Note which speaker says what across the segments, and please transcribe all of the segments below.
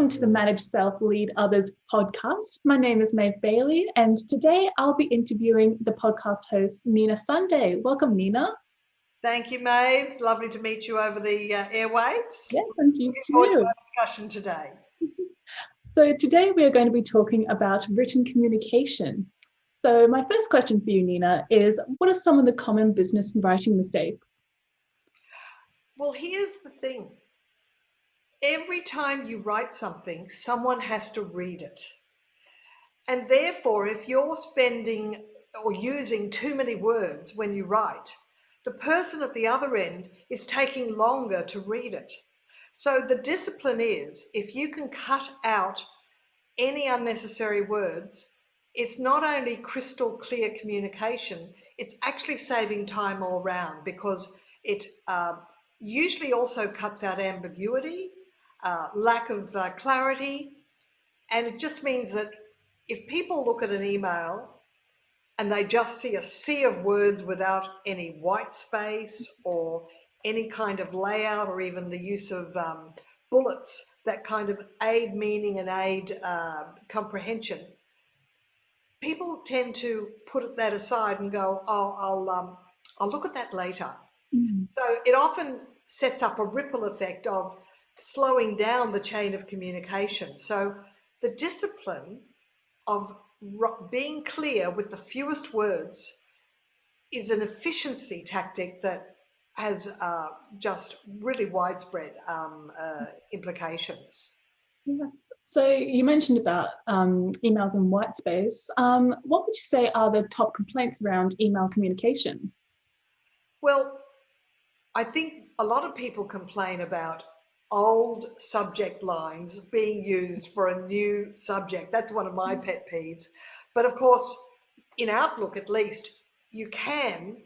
Speaker 1: Welcome to the Manage Self, Lead Others podcast. My name is Maeve Bailey, and today I'll be interviewing the podcast host, Nina Sunday. Welcome, Nina.
Speaker 2: Thank you, Maeve. Lovely to meet you over the airwaves.
Speaker 1: Yes, and you
Speaker 2: Looking forward to
Speaker 1: too.
Speaker 2: our discussion today.
Speaker 1: So today we are going to be talking about written communication. So my first question for you, Nina, is what are some of the common business writing mistakes?
Speaker 2: Well, here's the thing. Every time you write something, someone has to read it. And therefore, if you're spending or using too many words when you write, the person at the other end is taking longer to read it. So the discipline is, if you can cut out any unnecessary words, it's not only crystal clear communication, it's actually saving time all round, because it usually also cuts out ambiguity, lack of clarity, and it just means that if people look at an email and they just see a sea of words without any white space or any kind of layout or even the use of bullets that kind of aid meaning and aid comprehension, people tend to put that aside and go, oh, I'll look at that later. So it often sets up a ripple effect of slowing down the chain of communication. So the discipline of being clear with the fewest words is an efficiency tactic that has just really widespread implications.
Speaker 1: Yes. So you mentioned about emails and white space. What would you say are the top complaints around email communication?
Speaker 2: Well, I think a lot of people complain about old subject lines being used for a new subject. That's one of my pet peeves. But of course, in Outlook at least, you can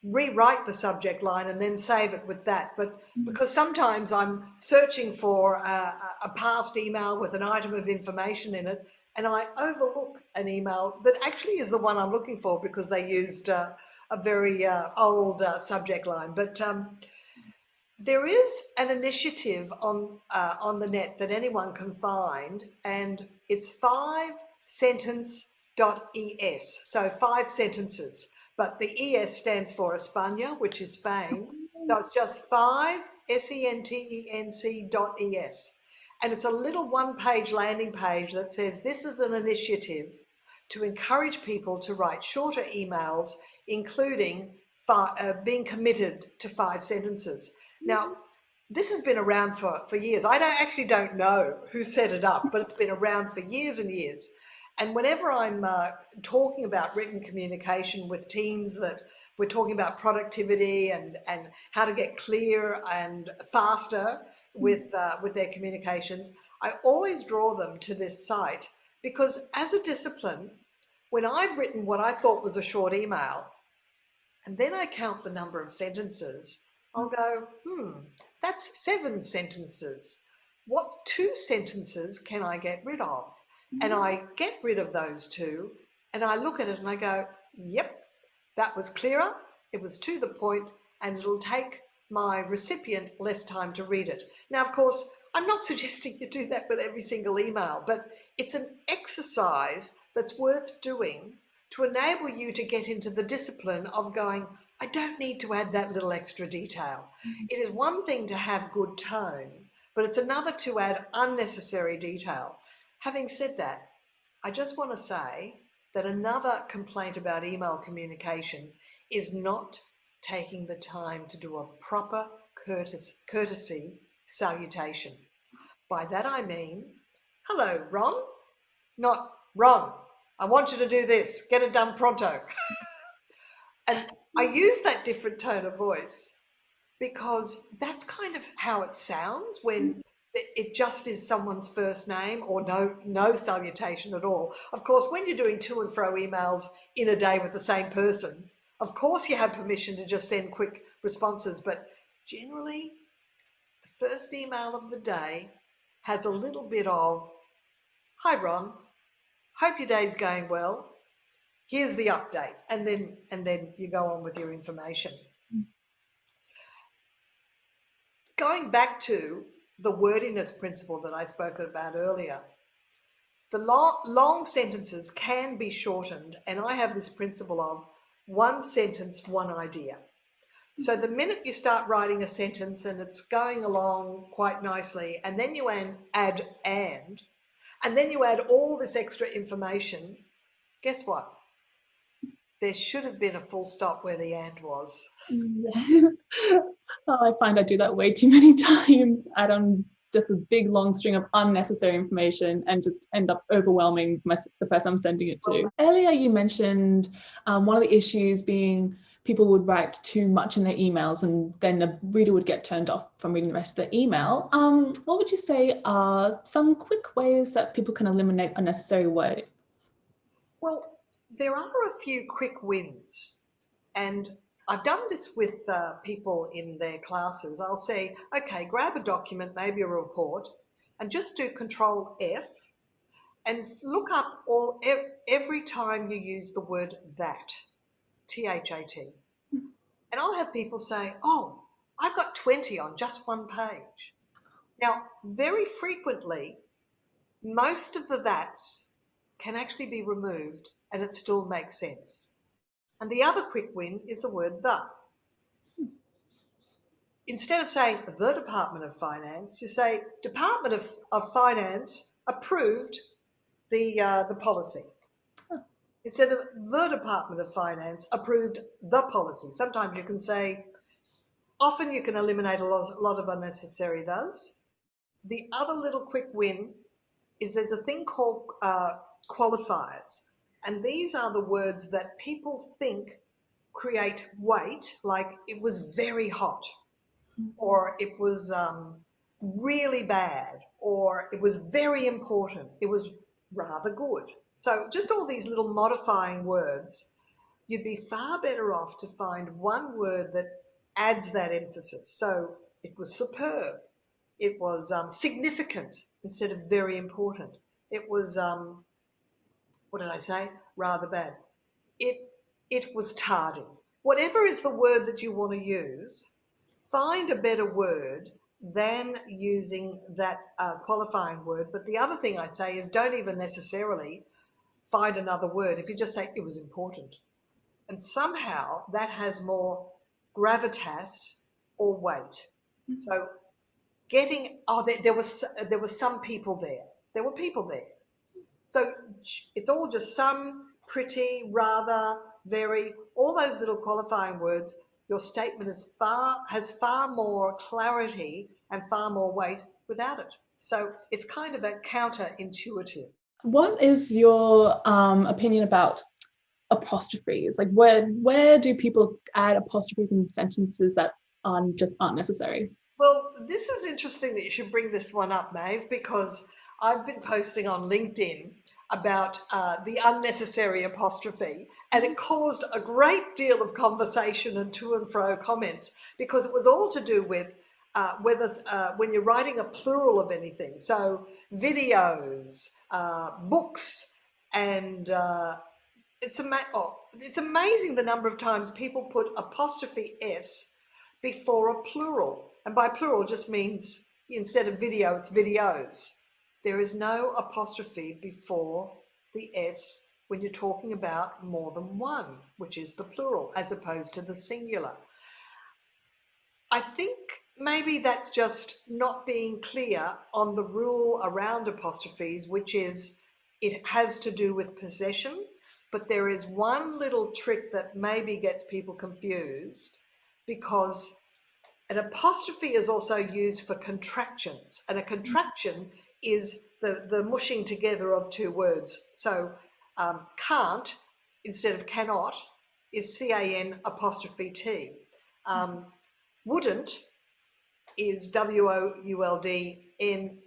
Speaker 2: rewrite the subject line and then save it with that. But because sometimes I'm searching for a past email with an item of information in it, and I overlook an email that actually is the one I'm looking for because they used a very old subject line. But there is an initiative on the net that anyone can find, and it's 5sentence.es, so 5 sentences, but the ES stands for España, which is Spain. So it's just 5sentenc.es. And it's a little one-page landing page that says this is an initiative to encourage people to write shorter emails, including being committed to 5 sentences. Now, this has been around for years. I don't know who set it up, but it's been around for years and years. And whenever I'm talking about written communication with teams that we're talking about productivity and how to get clear and faster with their communications, I always draw them to this site, because as a discipline, when I've written what I thought was a short email, and then I count the number of sentences, I'll go, that's 7 sentences. What 2 sentences can I get rid of? And I get rid of those 2, and I look at it and I go, yep, that was clearer, it was to the point, and it'll take my recipient less time to read it. Now, of course, I'm not suggesting you do that with every single email, but it's an exercise that's worth doing to enable you to get into the discipline of going, I don't need to add that little extra detail. It is one thing to have good tone, but it's another to add unnecessary detail. Having said that, I just want to say that another complaint about email communication is not taking the time to do a proper courtesy salutation. By that I mean, hello, Ron, not Ron, I want you to do this, get it done pronto. And I use that different tone of voice because that's kind of how it sounds when it just is someone's first name or no salutation at all. Of course, when you're doing to and fro emails in a day with the same person, of course you have permission to just send quick responses, but generally the first email of the day has a little bit of, hi Ron, hope your day's going well. Here's the update, and then you go on with your information. Going back to the wordiness principle that I spoke about earlier. The long sentences can be shortened, and I have this principle of one sentence, one idea. So the minute you start writing a sentence and it's going along quite nicely, and then you add and then you add all this extra information, guess what? There should have been a full stop where the and was.
Speaker 1: Yes. Oh, I find I do that way too many times. Add on just a big long string of unnecessary information and just end up overwhelming the person I'm sending it to. Earlier you mentioned one of the issues being people would write too much in their emails and then the reader would get turned off from reading the rest of the email. What would you say are some quick ways that people can eliminate unnecessary words?
Speaker 2: Well, there are a few quick wins, and I've done this with people in their classes. I'll say, okay, grab a document, maybe a report, and just do Control F and look up every time you use the word that, T-H-A-T. And I'll have people say, oh, I've got 20 on just one page. Now, very frequently, most of the that's can actually be removed and it still makes sense. And the other quick win is the word the. Instead of saying the Department of Finance, you say Department of Finance approved the policy. Instead of the Department of Finance approved the policy. Sometimes you can say, often you can eliminate a lot of unnecessary those. The other little quick win is there's a thing called qualifiers. And these are the words that people think create weight, like it was very hot, or it was really bad, or it was very important, it was rather good. So just all these little modifying words, you'd be far better off to find one word that adds that emphasis. So it was superb, it was significant instead of very important. It was, what did I say? Rather bad. It was tardy. Whatever is the word that you want to use, find a better word than using that qualifying word. But the other thing I say is don't even necessarily find another word. If you just say it was important, and somehow that has more gravitas or weight. So getting, there was some people there. There were people there. So it's all just some, pretty, rather, very, all those little qualifying words. Your statement has far more clarity and far more weight without it. So it's kind of a counterintuitive.
Speaker 1: What is your opinion about apostrophes? Like where do people add apostrophes in sentences that aren't necessary?
Speaker 2: Well, this is interesting that you should bring this one up, Maeve, because I've been posting on LinkedIn about the unnecessary apostrophe, and it caused a great deal of conversation and to and fro comments because it was all to do with whether when you're writing a plural of anything, so videos, books, and it's amazing the number of times people put apostrophe S before a plural. And by plural just means instead of video, it's videos. There is no apostrophe before the S when you're talking about more than one, which is the plural, as opposed to the singular. I think maybe that's just not being clear on the rule around apostrophes, which is it has to do with possession, but there is one little trick that maybe gets people confused, because an apostrophe is also used for contractions, and a contraction is the mushing together of two words. So can't instead of cannot is C-A-N apostrophe T. Wouldn't is W-O-U-L-D-N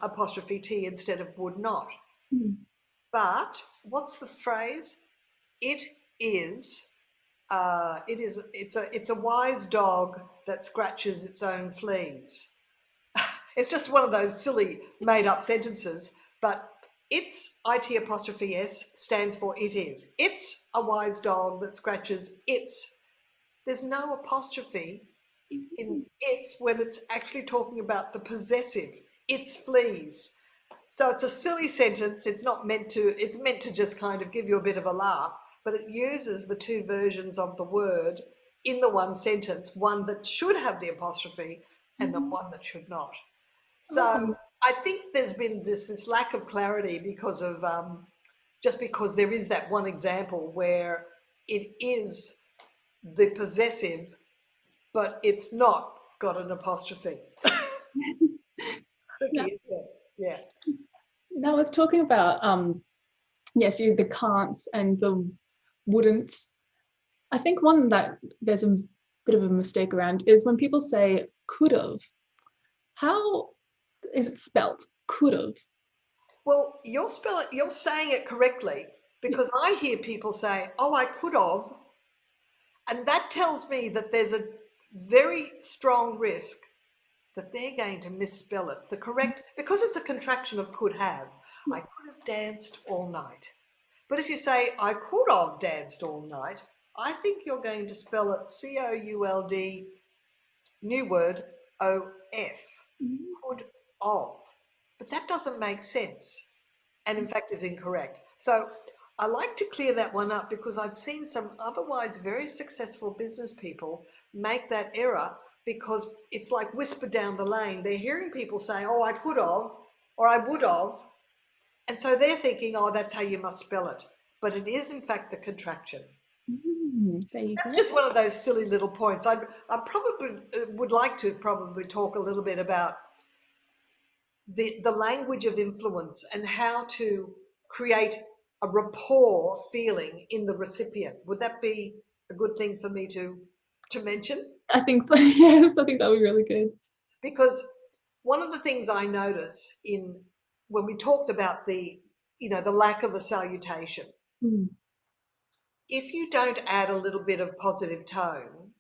Speaker 2: apostrophe T instead of would not. But what's the phrase? It's a wise dog that scratches its own fleas. It's just one of those silly made up sentences, but it's IT apostrophe S stands for it is. It's a wise dog that scratches its. There's no apostrophe in it's when it's actually talking about the possessive. its fleas. So it's a silly sentence. It's meant to just kind of give you a bit of a laugh, but it uses the two versions of the word in the one sentence, one that should have the apostrophe and the one that should not. So I think there's been this lack of clarity because of just because there is that one example where it is the possessive, but it's not got an apostrophe.
Speaker 1: Now,
Speaker 2: Yeah.
Speaker 1: now we're talking about yes, the can'ts and the wouldn'ts. I think one that there's a bit of a mistake around is when people say could've. How is it spelt? Could've.
Speaker 2: Well, you're saying it correctly, because I hear people say, "Oh, I could have," and that tells me that there's a very strong risk that they're going to misspell it. The correct, because it's a contraction of could have. I could have danced all night. But if you say, "I could have danced all night," I think you're going to spell it COULD, new word, OF, could of. But that doesn't make sense. And in fact is incorrect. So I like to clear that one up, because I've seen some otherwise very successful business people make that error, because it's like whispered down the lane. They're hearing people say, "Oh, I could have," or "I would have." And so they're thinking, "Oh, that's how you must spell it." But it is in fact the contraction.
Speaker 1: There you
Speaker 2: That's
Speaker 1: go.
Speaker 2: just one of those silly little points. I probably would like to talk a little bit about the language of influence and how to create a rapport feeling in the recipient. Would that be a good thing for me to mention?
Speaker 1: I think so. Yes, I think that would be really good.
Speaker 2: Because one of the things I notice in when we talked about the lack of a salutation, if you don't add a little bit of positive tone,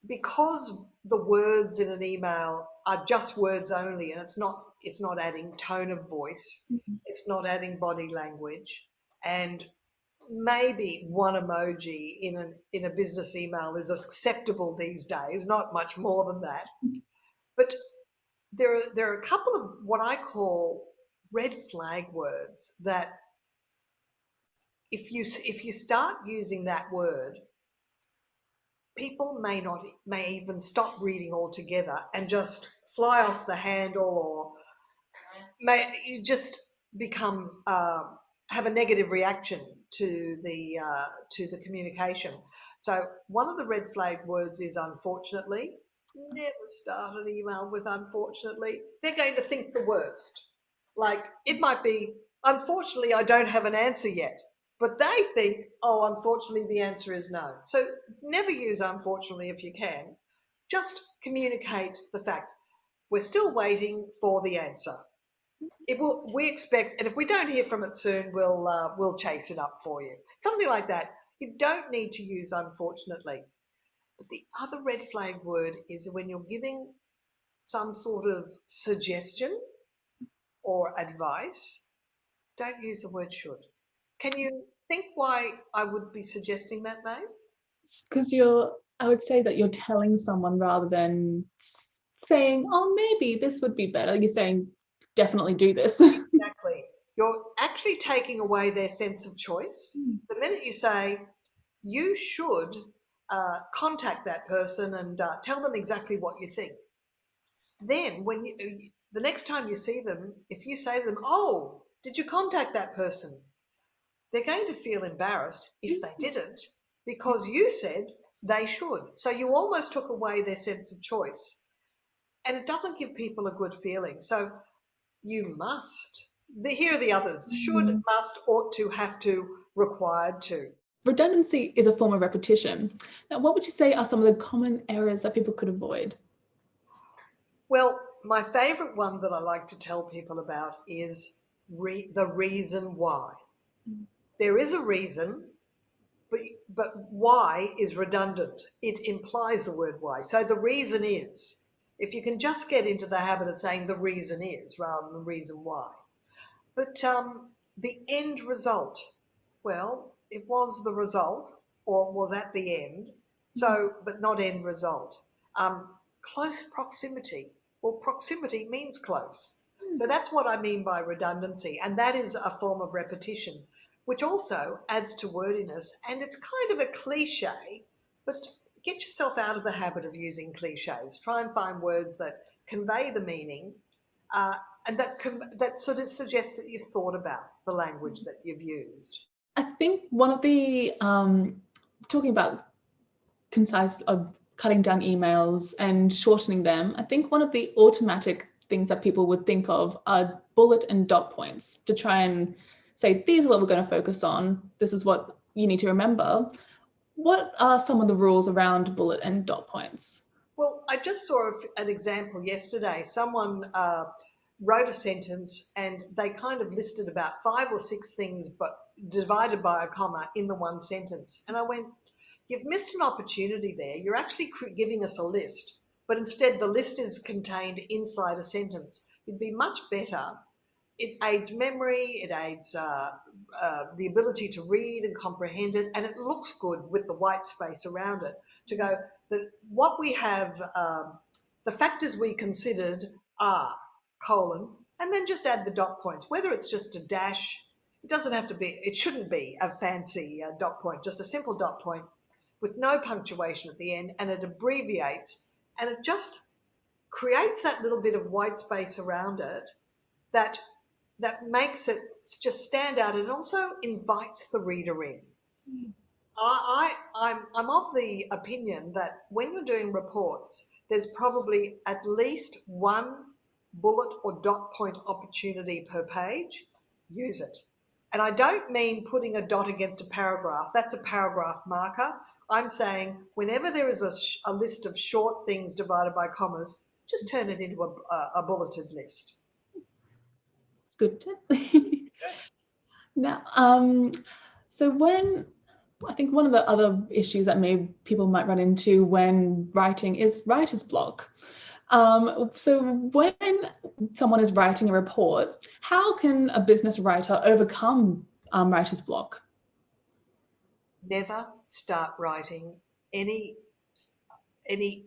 Speaker 2: because the words in an email are just words only, and it's not adding tone of voice, it's not adding body language, and maybe one emoji in a business email is acceptable these days, not much more than that. But there are a couple of what I call red flag words that if you start using that word, people may even stop reading altogether and just fly off the handle, or you just become have a negative reaction to the communication. So one of the red flag words is unfortunately. Never start an email with unfortunately. They're going to think the worst. Like it might be, "Unfortunately, I don't have an answer yet." But they think, "Oh, unfortunately, the answer is no." So never use unfortunately if you can. Just communicate the fact we're still waiting for the answer. We expect, and if we don't hear from it soon, we'll chase it up for you. Something like that. You don't need to use unfortunately. But the other red flag word is when you're giving some sort of suggestion or advice, don't use the word should. Can you think why I would be suggesting that, Maeve?
Speaker 1: Because I would say that you're telling someone rather than saying, "Oh, maybe this would be better." You're saying, "Definitely do this."
Speaker 2: Exactly. You're actually taking away their sense of choice. The minute you say, "You should contact that person and tell them exactly what you think," then when the next time you see them, if you say to them, "Oh, did you contact that person?" they're going to feel embarrassed if they didn't, because you said they should. So you almost took away their sense of choice. And it doesn't give people a good feeling. So you must. Here are the others: should, must, ought to, have to, required to.
Speaker 1: Redundancy is a form of repetition. Now, what would you say are some of the common errors that people could avoid?
Speaker 2: Well, my favourite one that I like to tell people about is the reason why. There is a reason, but why is redundant. It implies the word why. So the reason is, if you can just get into the habit of saying the reason is rather than the reason why. But the end result, well, it was the result, or it was at the end, so, but not end result. Close proximity. Well, proximity means close. So that's what I mean by redundancy. And that is a form of repetition, which also adds to wordiness. And it's kind of a cliche, but get yourself out of the habit of using cliches. Try and find words that convey the meaning and that sort of suggests that you've thought about the language that you've used.
Speaker 1: I think one of the, talking about concise, cutting down emails and shortening them, I think one of the automatic things that people would think of are bullet and dot points to try and say, these are what we're going to focus on. This is what you need to remember. What are some of the rules around bullet and dot points?
Speaker 2: Well, I just saw an example yesterday. Someone wrote a sentence and they kind of listed about 5 or 6 things, but divided by a comma in the one sentence. And I went, you've missed an opportunity there. You're actually giving us a list, but instead the list is contained inside a sentence. It'd be much better. It aids memory, it aids the ability to read and comprehend it, and it looks good with the white space around it to go, what we have, the factors we considered are, colon, and then just add the dot points, whether it's just a dash. It doesn't have to be, it shouldn't be a fancy dot point, just a simple dot point with no punctuation at the end, and it abbreviates, and it just creates that little bit of white space around it that makes it just stand out, and also invites the reader in. I'm of the opinion that when you're doing reports, there's probably at least one bullet or dot point opportunity per page. Use it. And I don't mean putting a dot against a paragraph. That's a paragraph marker. I'm saying whenever there is a list of short things divided by commas, just turn it into a bulleted list.
Speaker 1: It's good tip. Now, so when, I think one of the other issues that people might run into when writing is writer's block. So when someone is writing a report, how can a business writer overcome writer's block?
Speaker 2: Never start writing any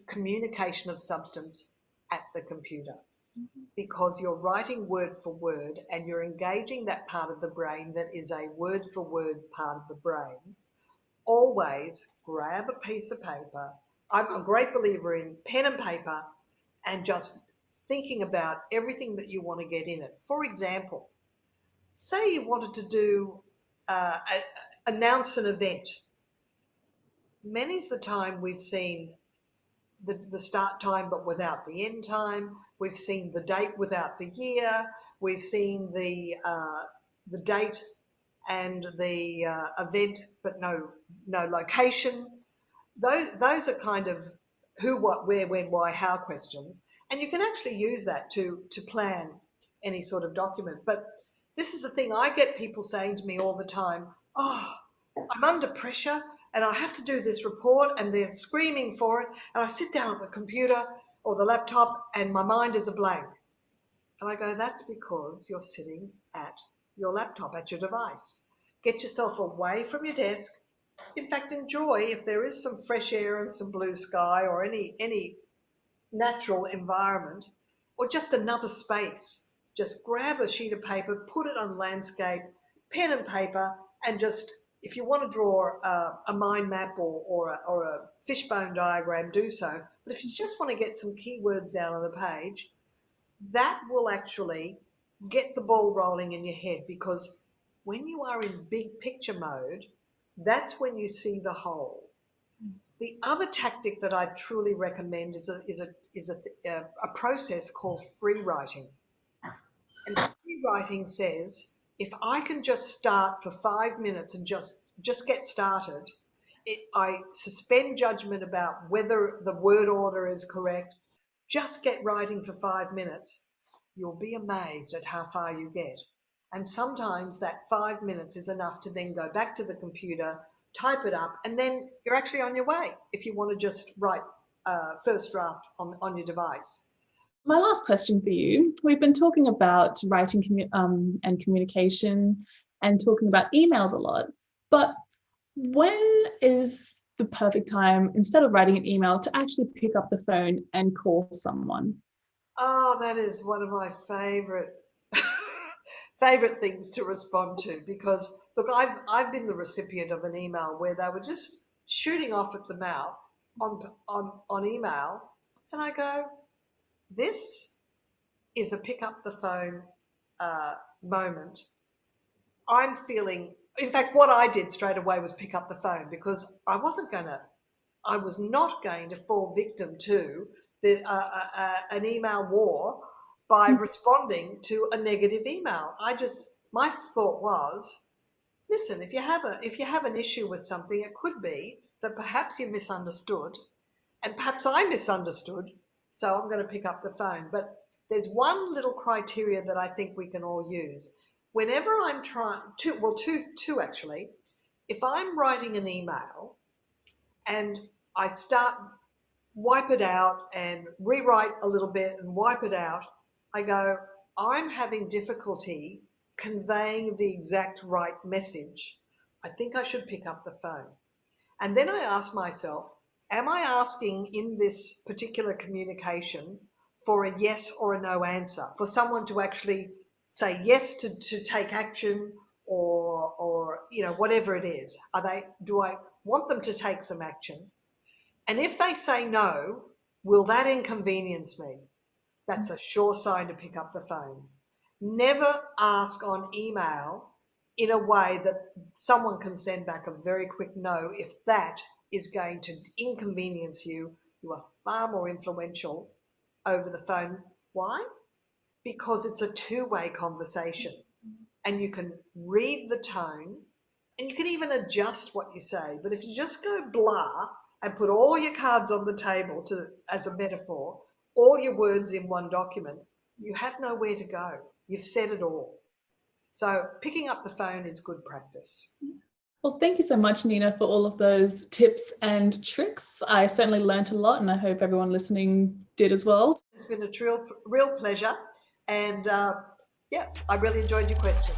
Speaker 2: communication of substance at the computer, because you're writing word for word and you're engaging that part of the brain that is a word for word part of the brain. Always grab a piece of paper. I'm a great believer in pen and paper and just thinking about everything that you want to get in it. For example, say you wanted to do announce an event. Many's the time we've seen the start time but without the end time. We've seen the date without the year. We've seen the date and the event but no location. Those are kind of who, what, where, when, why, how questions, and you can actually use that to plan any sort of document. But this is the thing, I get people saying to me all the time, oh, I'm under pressure and I have to do this report, and they're screaming for it, and I sit down at the computer or the laptop and my mind is a blank. And I go, that's because you're sitting at your laptop, at your device. Get yourself away from your desk. In fact, enjoy, if there is some fresh air and some blue sky or any natural environment, or just another space, just grab a sheet of paper, put it on landscape, pen and paper, and just, if you want to draw a mind map or a fishbone diagram, do so. But if you just want to get some keywords down on the page, that will actually get the ball rolling in your head, because when you are in big picture mode, that's when you see the whole. The other tactic that I truly recommend is a process called freewriting. And freewriting says, if I can just start for 5 minutes and just get started, I suspend judgment about whether the word order is correct, just get writing for 5 minutes, you'll be amazed at how far you get. And sometimes that 5 minutes is enough to then go back to the computer, type it up, and then you're actually on your way if you want to just write first draft on your device.
Speaker 1: My last question for you, we've been talking about writing and communication and talking about emails a lot, but when is the perfect time, instead of writing an email, to actually pick up the phone and call someone?
Speaker 2: Oh, that is one of my favorite things to respond to, because look, I've been the recipient of an email where they were just shooting off at the mouth on email, and I go, this is a pick up the phone moment. I'm feeling, in fact, what I did straight away was pick up the phone, because I was not going to fall victim to an email war by responding to a negative email. My thought was, listen, if you have an issue with something, it could be that perhaps you misunderstood, and perhaps I misunderstood, so I'm going to pick up the phone. But there's one little criteria that I think we can all use. Whenever I'm trying to, two actually, if I'm writing an email and I wipe it out and rewrite a little bit and wipe it out, I go, I'm having difficulty conveying the exact right message. I think I should pick up the phone. And then I ask myself, am I asking in this particular communication for a yes or a no answer, for someone to actually say yes to take action, or whatever it is? Do I want them to take some action? And if they say no, will that inconvenience me? That's a sure sign to pick up the phone. Never ask on email in a way that someone can send back a very quick no. If that is going to inconvenience you, you are far more influential over the phone. Why? Because it's a two-way conversation, and you can read the tone, and you can even adjust what you say. But if you just go blah and put all your cards on the table as a metaphor, all your words in one document, you have nowhere to go. You've said it all. So picking up the phone is good practice.
Speaker 1: Well, thank you so much, Nina, for all of those tips and tricks. I certainly learnt a lot, and I hope everyone listening did as well.
Speaker 2: It's been a real pleasure. And I really enjoyed your question.